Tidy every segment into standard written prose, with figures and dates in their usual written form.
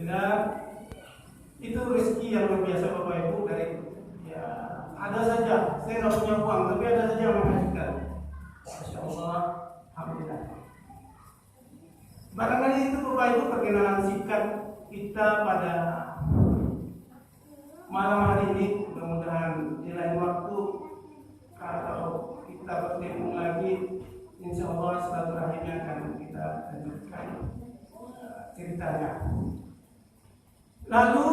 Sehingga itu rezeki yang luar biasa Bapak Ibu dari ya ada saja saya nggak punya uang tapi ada saja yang menghasilkan. Masya Allah, alhamdulillah. Barangkali itu Bapak Ibu perkenalan singkat kita pada malam hari ini. Mudah-mudahan di lain waktu kalau kita bertemu lagi, insya Allah silaturahimnya akan kita lanjutkan ceritanya. Lalu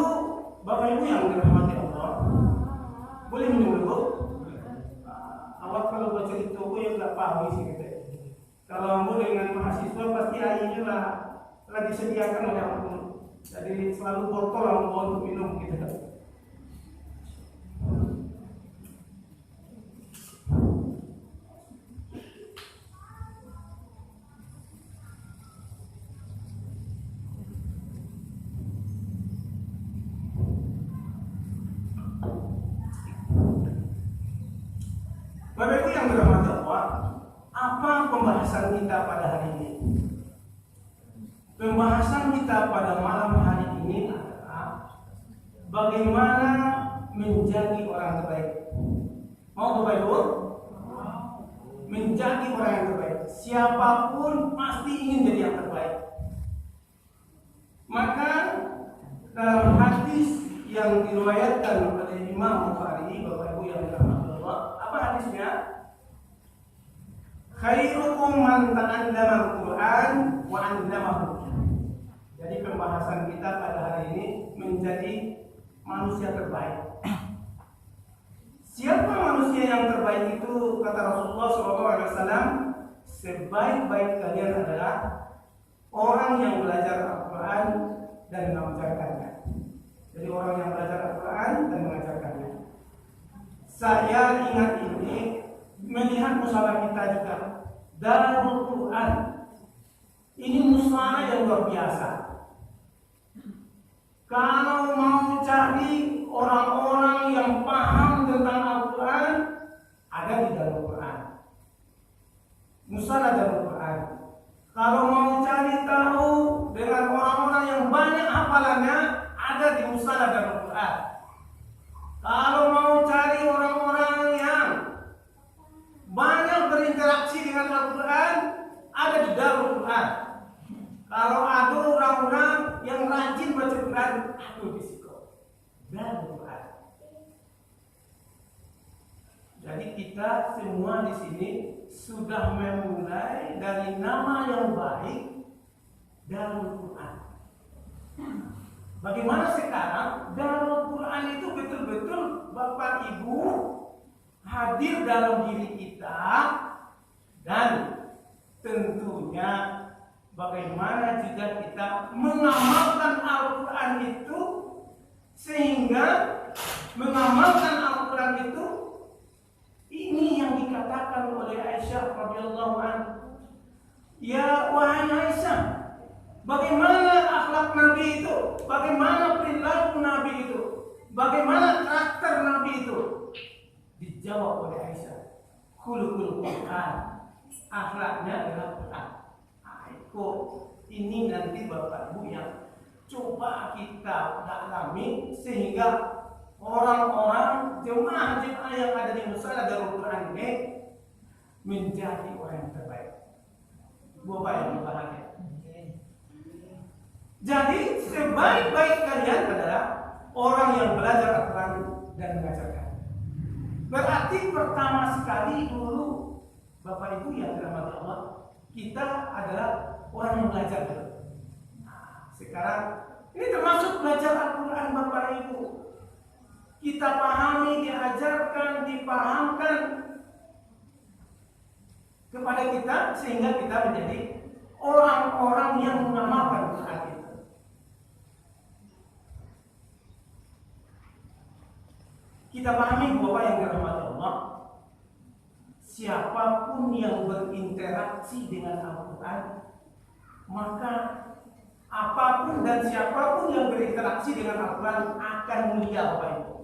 Bapak Ibu yang dirahmati Allah, boleh minum dulu? Awak kalau baca di toko ya nggak paham sih gitu. Kalau ambo dengan mahasiswa pasti airnya lah disediakan oleh ambo. Jadi selalu botol ambo untuk minum gitu. Bapak Ibu yang dirahmati Allah, apa pembahasan kita pada hari ini? Pembahasan kita pada malam hari ini adalah bagaimana menjadi orang terbaik. Mau Bapak Ibu? Menjadi orang yang terbaik. Siapapun pasti ingin jadi yang terbaik. Maka dalam hadis yang diriwayatkan oleh Imam Bukhari, Bapak Ibu yang dirahmati Allah, apa hadisnya? Khairukum man ta'allama al-Qur'an wa 'allamahu. Jadi pembahasan kita pada hari ini menjadi manusia terbaik. Siapa manusia yang terbaik itu? Kata Rasulullah SAW, sebaik-baik kalian adalah orang yang belajar Al-Quran dan mengajarkannya. Jadi orang yang belajar Al-Quran dan mengajarkannya. Saya ingat ini melihat musalah kita juga Darul Quran. Ini musalah yang luar biasa. Kalau mau cari orang-orang yang paham tentang Al-Quran, ada di dalam Quran. Musalah Darul Quran. Kalau mau cari tahu dengan orang-orang yang banyak hafalannya, ada di musalah Darul Quran. Kalau mau cari orang-orang yang banyak berinteraksi dengan Al-Quran, ada di Darul Quran. Kalau ada orang-orang yang rajin baca Quran, ada di situ. Darul Quran. Jadi kita semua di sini sudah memulai dari nama yang baik, Darul Quran. Bagaimana sekarang Darul Quran itu betul-betul Bapak Ibu hadir dalam diri kita, dan tentunya bagaimana juga kita mengamalkan Al-Quran itu, sehingga mengamalkan Al-Quran itu ini yang dikatakan oleh Aisyah radhiyallahu anha. Ya wahai Aisyah, bagaimana akhlak Nabi itu? Bagaimana perilaku Nabi itu? Bagaimana karakter Nabi itu? Dijawab oleh Aisyah, khuluqul Quran, akhlaknya adalah Quran. Kok ini nanti Bapak Ibu yang coba kita dalami, sehingga orang-orang jemaah-jemaah yang ada di musalah Darul Quran ini menjadi orang yang terbaik. Bapak yang bahagia. Jadi sebaik-baik kalian adalah orang yang belajar Al-Quran dan mengajarkan. Berarti pertama sekali dulu Bapak Ibu yang dirahmati Allah, kita adalah orang yang belajar dulu. Nah, sekarang ini termasuk belajar Al-Quran Bapak Ibu. Kita pahami, diajarkan, dipahamkan kepada kita, sehingga kita menjadi orang-orang yang mengamalkan Quran itu. Kita pahami Bapak yang dirahmati Allah, siapapun yang berinteraksi dengan Al-Quran, maka apapun dan siapapun yang berinteraksi dengan Al-Quran akan mulia Bapak Ibu.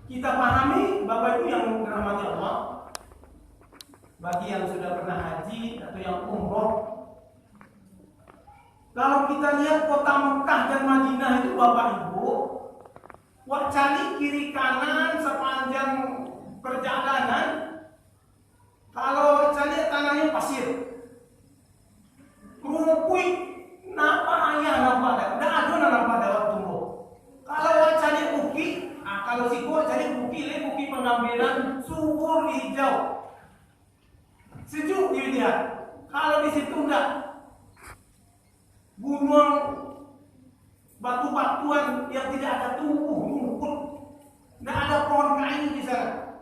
Kita pahami Bapak Ibu yang dirahmati Allah, bagi yang sudah pernah haji atau yang umroh, Kalau kita lihat kota Mekah dan Madinah itu Bapak Ibu, wak cari kiri kanan sepanjang perjalanan, kalau cari tanahnya pasir, rumput, napa ayah napa ada, tidak ada napa ada waktu tumbuh. Kalau wak cari bukit, kalau si gua cari bukit pengambilan subur hijau, sejuk dilihat. Kalau di situ enggak, gunung batu-batuan yang tidak ada tumbuh rumput, tidak ada pohon kayu di sana.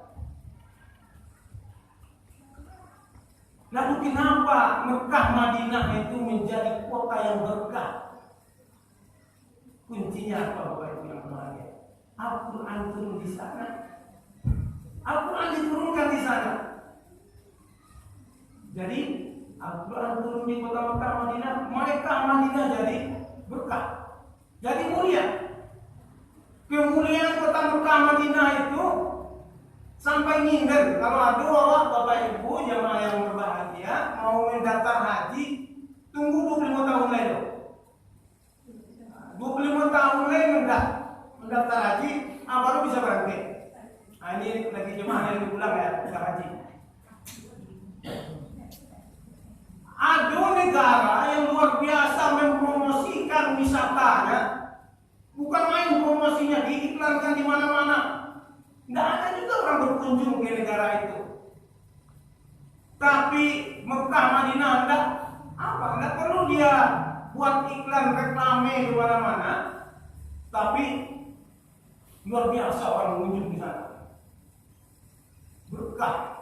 Lalu kenapa Mekah Madinah itu menjadi kota yang berkah? Kuncinya apa Bapak Ibu yang berbahagia? Al-Quran turun di sana. Al-Quran diturunkan di sana. Jadi Al-Quran turun di kota Mekah Madinah, Mekah Madinah jadi berkah, jadi mulia. Kemuliaan kota Mekah Madinah itu sampai nginder. Kalau ada orang Bapak Ibu jamaah yang berbahagia mau mendaftar haji, tunggu 25 tahun lagi. 25 tahun lagi mendaftar haji, baru bisa berhenti. Nah, ini lagi jemaah yang pulang ya, bisa haji. Ada negara yang luar biasa mempromosikan wisatanya, bukan main promosinya, diiklankan di mana-mana. Tidak ada juga orang berkunjung ke negara itu. Tapi Mekah Madinah tidak perlu dia buat iklan reklame di mana-mana. Tapi luar biasa orang mengunjung di sana. Berkah.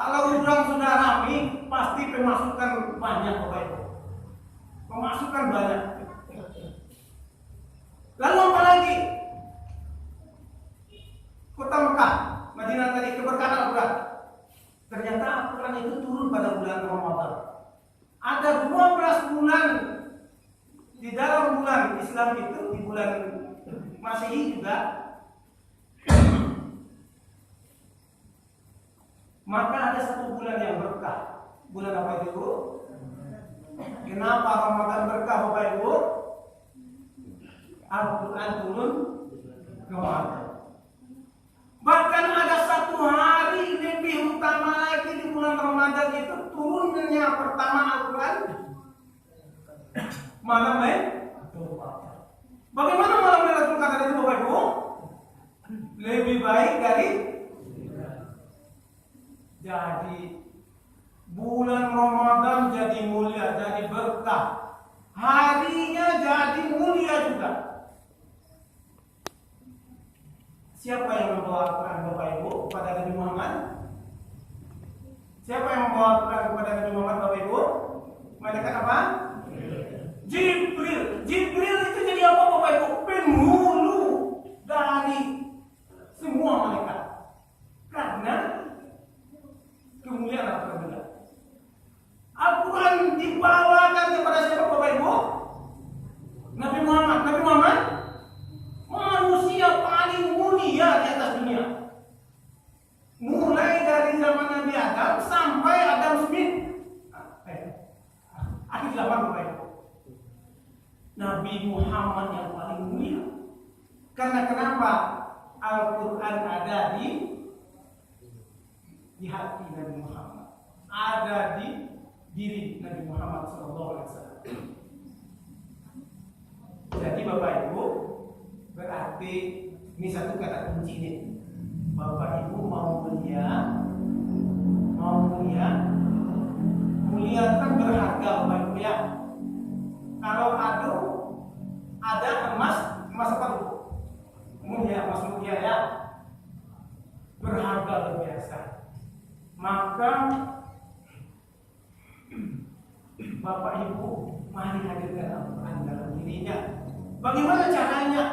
Kalau orang sudah ramai, pasti pemasukan banyak Bapak Ibu. Pemasukan banyak. Lalu apa lagi? Kota Mekah, Madinah tadi keberkahan Al-Quran. Ternyata Al-Quran itu turun pada bulan Ramadan. Ada 12 bulan di dalam bulan Islam itu, di bulan Masehi juga. Maka ada satu bulan yang berkah. Bulan apa itu? Kenapa Ramadan berkah Bapak Ibu? Al-Quran turun Ramadan. Bahkan ada satu hari lebih utama lagi di bulan Ramadan itu turunnya pertama Al-Quran. Malam bagaimana malam Lailatul Qadar itu Bapak Ibu? Lebih baik dari. Jadi bulan Ramadan jadi mulia, jadi berkah. Harinya jadi mulia juga. Siapa yang membawa Al-Quran Bapak Ibu kepada Nabi Muhammad? Siapa yang membawa Al-Quran kepada Nabi Muhammad Bapak Ibu? Malaikat apa? Jibril. Jibril itu jadi apa Bapak Ibu? Penghulu dari semua malaikat. Karena kemuliaan Al-Quran. Al-Quran dibawakan kepada siapa Bapak Ibu? Nabi Muhammad. Nabi Muhammad manusia paling mulia di atas dunia. Mulai dari zaman Nabi Adam sampai Adam Smith. Akhir zaman Bapak Ibu. Nabi Muhammad yang paling mulia. Karena kenapa? Al-Quran ada di hati Nabi Muhammad, ada di diri Nabi Muhammad SAW. Jadi Bapak Ibu, berarti ini satu kata kunci ini. Bapak Ibu mau mulia, mulia kan berharga Bapak Ibu ya. Kalau ada emas apa Bu? Mulia, emas mulia ya, berharga luar biasa. Maka Bapak Ibu mari hadirkan Al-Quran dalam dirinya. Bagaimana caranya?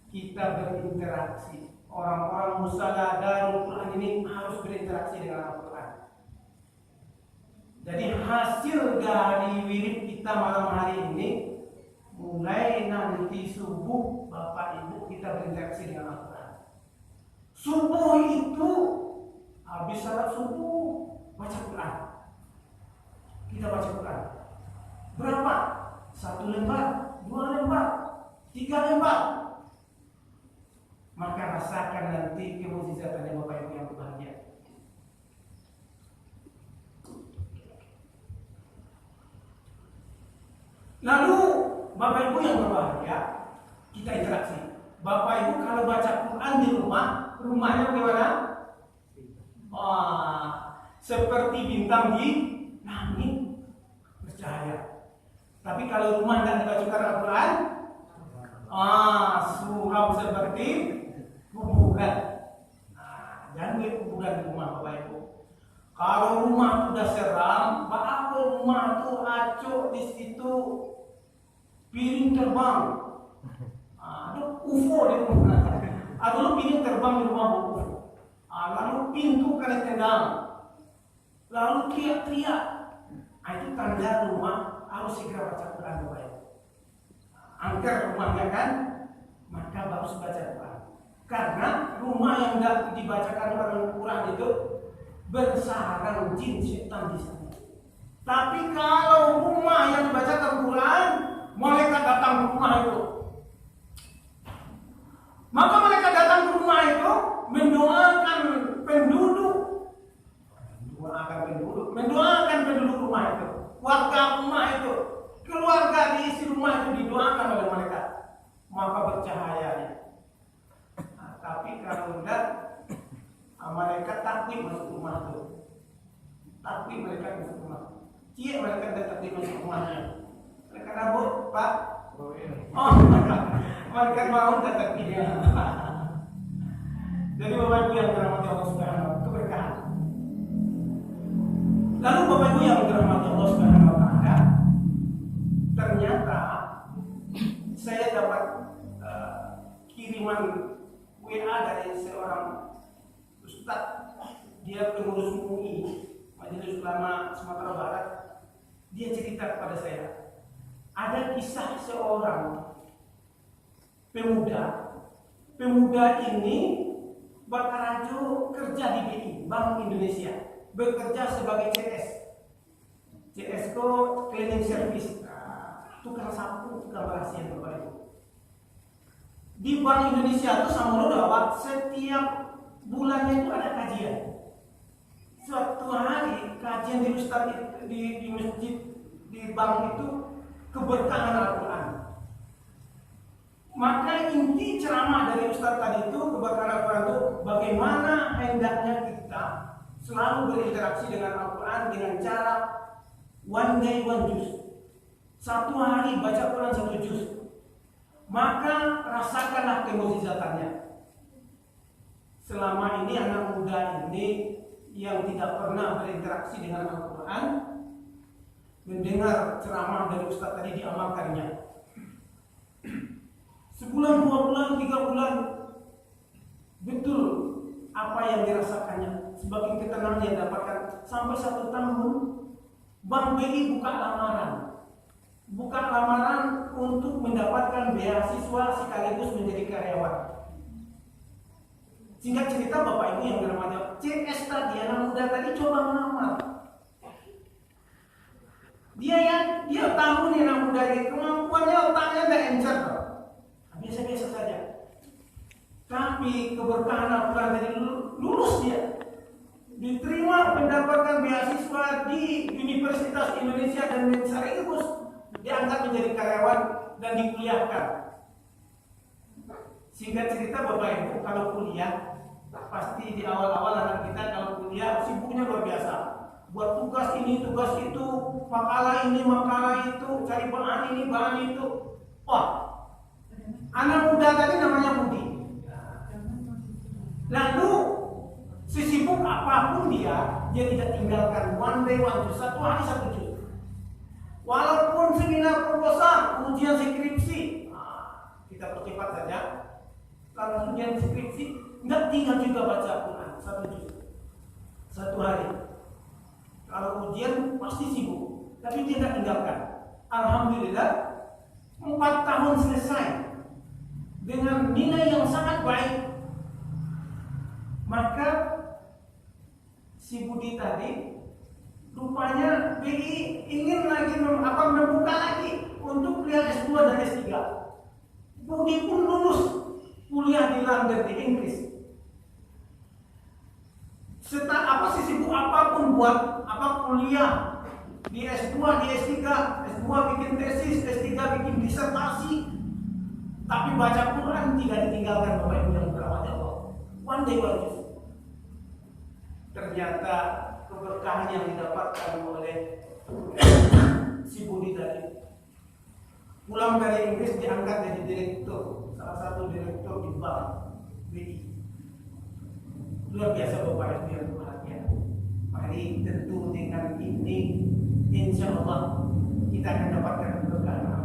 Kita berinteraksi. Orang-orang musala Darul Quran ini harus berinteraksi dengan Al-Quran. Jadi hasil dari wirid kita malam hari ini, mulai nanti subuh Bapak Ibu kita berinteraksi dengan Al-Quran. Subuh itu habis salat subuh baca Quran. Kita baca Quran. 3 lembar. Maka rasakan nanti kemukjizatannya Bapak Ibu yang berbahagia. Lalu Bapak Ibu yang berbahagia, kita interaksi. Bapak Ibu kalau baca Quran di rumahnya bagaimana? Seperti bintang di langit bercahaya. Tapi kalau rumah tidak dibacakan Al-Quran, suram seperti kuburan. Jangan lihat kuburan di rumah Bapak Ibu. Kalau rumah sudah seram, apa rumah itu acuk di situ, piring terbang. Ada UFO di rumah. Ada piring terbang di rumah UFO. Lalu pintu kena tendang. Lalu teriak-teriak. Itu tanda rumah harus segera baca Quran Bapak Ibu. Angker rumahnya kan, maka harus baca Quran. Karena rumah yang tidak dibacakan Quran itu bersarang jin setan di sana. Tapi kalau rumah yang dibacakan Quran, malaikat datang ke rumah itu. Maka mereka datang ke rumah itu mendoakan penduduk rumah itu, warga rumah itu, keluarga di isi rumah itu didoakan oleh mereka, maka bercahayanya. Tapi kalau tidak, mereka takut masuk rumah itu, takut mereka masuk rumah. Mereka tidak takut masuk rumahnya. Mereka nabuk, Pak. Mereka mau datang dia. Jadi Bapak Ibu yang dirahmati Allah Subhanahu wa taala, keberkahan. Lalu Bapak Ibu yang dirahmati Allah Subhanahu wa taala, ternyata saya dapat kiriman WA dari seorang ustadz, dia pengurus MUI, Majelis Ulama Sumatera Barat. Dia cerita kepada saya, ada kisah seorang pemuda ini Bakarajo kerja di BI, Bank Indonesia, bekerja sebagai CS itu cleaning service, tukang sapu, tukang bersihin Bapak Ibu. Di Bank Indonesia itu sama Dawat, setiap bulannya itu ada kajian. Suatu hari kajian di Ustaz di masjid di bank itu keberkahan Al-Quran. Maka inti ceramah dari Ustaz tadi itu keberkahan Al-Quran itu bagaimana hendaknya kita selalu berinteraksi dengan Al-Quran dengan cara one day one juz. Satu hari baca Quran 1 juz. Maka rasakanlah kemujizatannya. Selama ini anak muda ini yang tidak pernah berinteraksi dengan Al-Quran, mendengar ceramah dari Ustaz tadi diamalkannya. Sebulan, 2 bulan, 3 bulan, betul apa yang dirasakannya. Sebagai ketenangan yang dapatkan sampai 1 tahun, Bank BI buka lamaran untuk mendapatkan beasiswa sekaligus menjadi karyawan. Singkat cerita Bapak Ibu yang dirahmati, CS tadi, anak muda tadi coba melamar. Dia tahu nih anak muda ini kemampuannya, otaknya tidak encer, biasa-biasa saja. Tapi keberkahan Al-Quran tadi lulus dia, diterima mendapatkan beasiswa di Universitas Indonesia dan sekaligus diangkat menjadi karyawan dan dikuliahkan. Singkat cerita Bapak Ibu, kalau kuliah pasti di awal-awal anak kita kalau kuliah sibuknya luar biasa. Buat tugas ini, tugas itu, makalah ini, makalah itu, cari bahan ini, bahan itu. Wah, anak muda tadi namanya Budi. Lalu sesibuk apapun dia tidak tinggalkan one day one juz, 1 hari 1 juz. Walaupun seminar proposal, ujian skripsi, kita percepat saja. Kalau ujian skripsi, nggak tinggal juga baca Quran 1 juz 1 hari. Kalau ujian pasti sibuk, tapi dia nggak tinggalkan. Alhamdulillah 4 tahun selesai dengan nilai yang sangat baik. Maka si Budi tadi rupanya BI ingin lagi membuka lagi untuk kuliah S2 dan S3. Budi pun lulus kuliah di London di Inggris. Apa sih sibuk apapun buat apa kuliah di S2, di S3, S2 bikin tesis, S3 bikin disertasi. Tapi baca Quran tidak ditinggalkan Bapak Ibu yang berahmat Allah. One day wajib. Ternyata keberkahan yang didapatkan oleh si Budi tadi. Pulang dari Inggris diangkat jadi direktur, salah satu direktur di bank BI. Luar biasa Bapak Ibu yang berbahagia. Mari tentu dengan ini insya Allah kita akan dapatkan keberkahan.